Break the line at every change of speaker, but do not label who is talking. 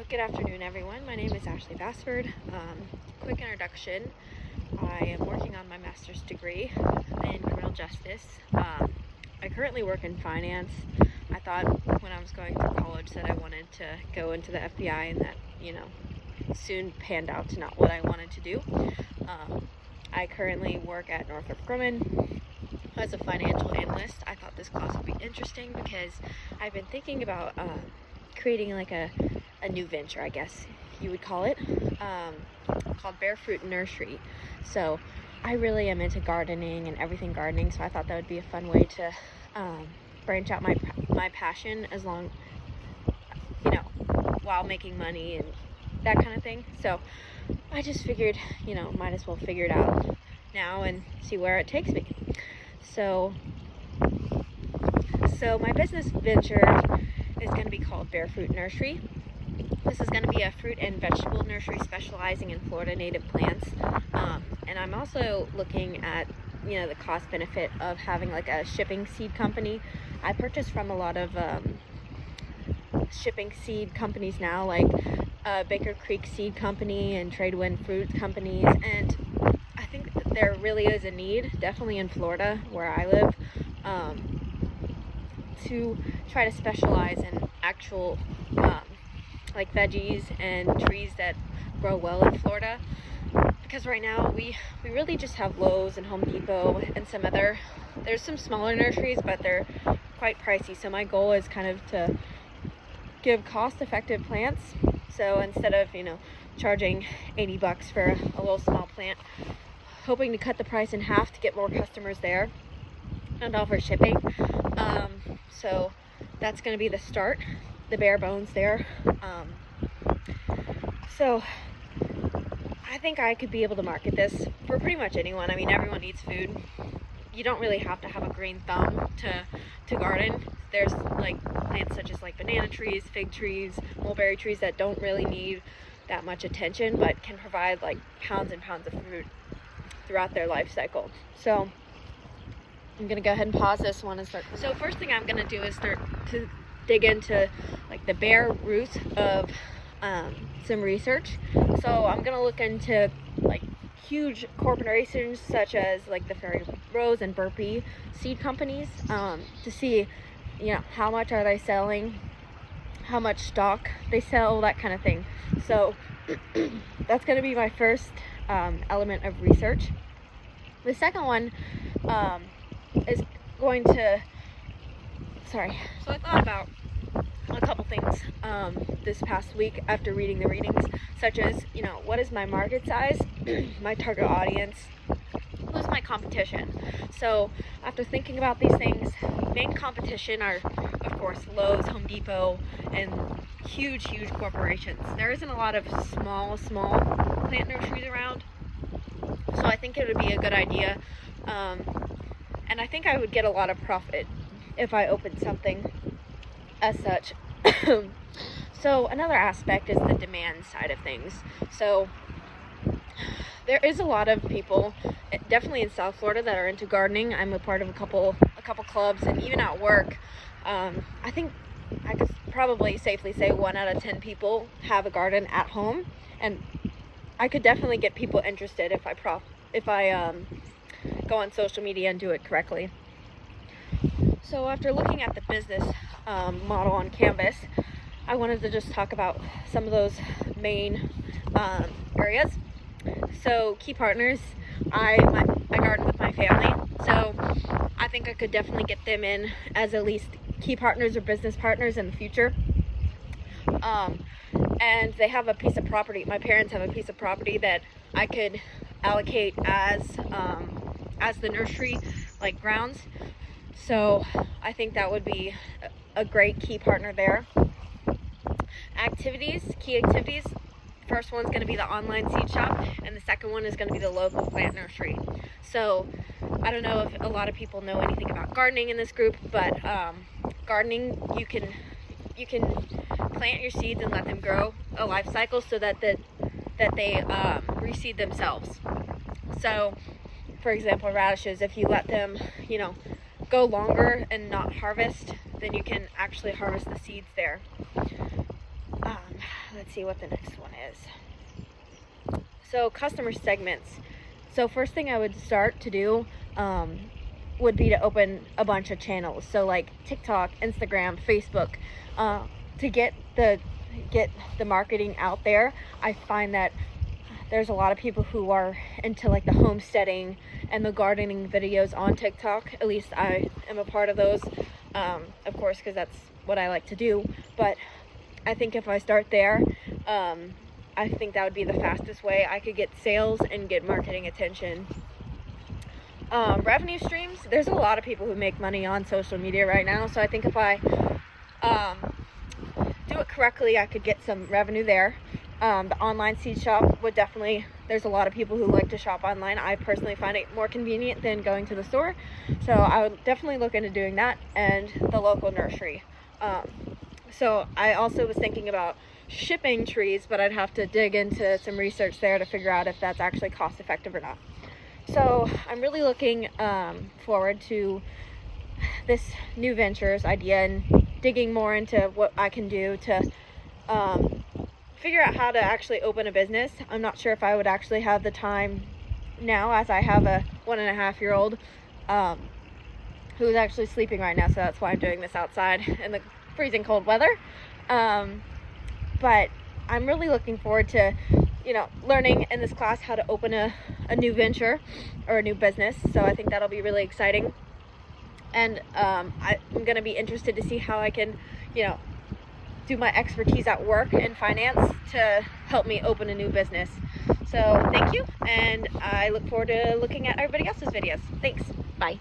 Good afternoon, everyone. My name is Ashley Bassford. Quick introduction. I am working on my master's degree in criminal justice. I currently work in finance. I thought when I was going through college that I wanted to go into the FBI, and that, soon panned out to not what I wanted to do. I currently work at Northrop Grumman as a financial analyst. I thought this class would be interesting because I've been thinking about creating like a new venture, I guess you would call it, called Bare Fruit Nursery. So I really am into gardening and everything gardening, so I thought that would be a fun way to branch out my passion while making money and that kind of thing. So I just figured, might as well figure it out now and see where it takes me. So my business venture is going to be called Bare Fruit Nursery. This is going to be a fruit and vegetable nursery specializing in Florida native plants. And I'm also looking at, the cost benefit of having like a shipping seed company. I purchase from a lot of shipping seed companies now, like Baker Creek Seed Company and Tradewind Fruit Companies. And I think that there really is a need, definitely in Florida where I live, to try to specialize in actual like veggies and trees that grow well in Florida, because right now we really just have Lowe's and Home Depot and there's some smaller nurseries, but they're quite pricey. So my goal is kind of to give cost-effective plants. So instead of charging $80 for a little small plant, hoping to cut the price in half to get more customers there and offer shipping. So that's going to be the start, the bare bones there. So I think I could be able to market this for pretty much anyone. I mean, everyone needs food. You don't really have to have a green thumb to garden. There's like plants such as like banana trees, fig trees, mulberry trees that don't really need that much attention, but can provide like pounds and pounds of fruit throughout their life cycle. So I'm gonna go ahead and pause this one and start. So first thing I'm gonna do is start to dig into like the bare roots of some research. So I'm gonna look into like huge corporations such as like the Fairy Rose and Burpee seed companies, to see how much are they selling, how much stock they sell, that kind of thing. So that's going to be my first element of research. The second one is going to so I thought about a couple things this past week after reading the readings, such as what is my market size, my target audience, who's my competition. So after thinking about these things, main competition are of course Lowe's, Home Depot, and huge corporations. There isn't a lot of small plant nurseries around, so I think it would be a good idea, and I think I would get a lot of profit if I opened something as such. So another aspect is the demand side of things. So there is a lot of people, definitely in South Florida, that are into gardening. I'm a part of a couple clubs, and even at work, I think I could probably safely say 1 out of 10 people have a garden at home, and I could definitely get people interested if I go on social media and do it correctly. So after looking at the business model on Canvas, I wanted to just talk about some of those main areas. So key partners, I garden with my family, so I think I could definitely get them in as at least key partners or business partners in the future. And they have a piece of property. My parents have a piece of property that I could allocate as the nursery, like grounds. So I think that would be a great key partner there. Key activities. First one's going to be the online seed shop, and the second one is going to be the local plant nursery. So I don't know if a lot of people know anything about gardening in this group, but gardening, you can plant your seeds and let them grow a life cycle so that they reseed themselves. So for example, radishes, if you let them go longer and not harvest, then you can actually harvest the seeds there. let's see what the next one is. So customer segments. So first thing I would start to do would be to open a bunch of channels. So like TikTok, Instagram, Facebook, to get the marketing out there. I find that there's a lot of people who are into like the homesteading and the gardening videos on TikTok. At least I am a part of those, of course, because that's what I like to do. But I think if I start there, I think that would be the fastest way I could get sales and get marketing attention. Revenue streams, there's a lot of people who make money on social media right now, so I think if I do it correctly, I could get some revenue there. The online seed shop would definitely, there's a lot of people who like to shop online. I personally find it more convenient than going to the store, so I would definitely look into doing that, and the local nursery. So I also was thinking about shipping trees, but I'd have to dig into some research there to figure out if that's actually cost effective or not. So I'm really looking forward to this new ventures idea and digging more into what I can do to figure out how to actually open a business. I'm not sure if I would actually have the time now, as I have a 1.5-year-old who's actually sleeping right now, so that's why I'm doing this outside in the freezing cold weather. But I'm really looking forward to, learning in this class how to open a new venture or a new business. So I think that'll be really exciting. And I'm going to be interested to see how I can, do my expertise at work and finance to help me open a new business. So thank you, and I look forward to looking at everybody else's videos. Thanks. Bye.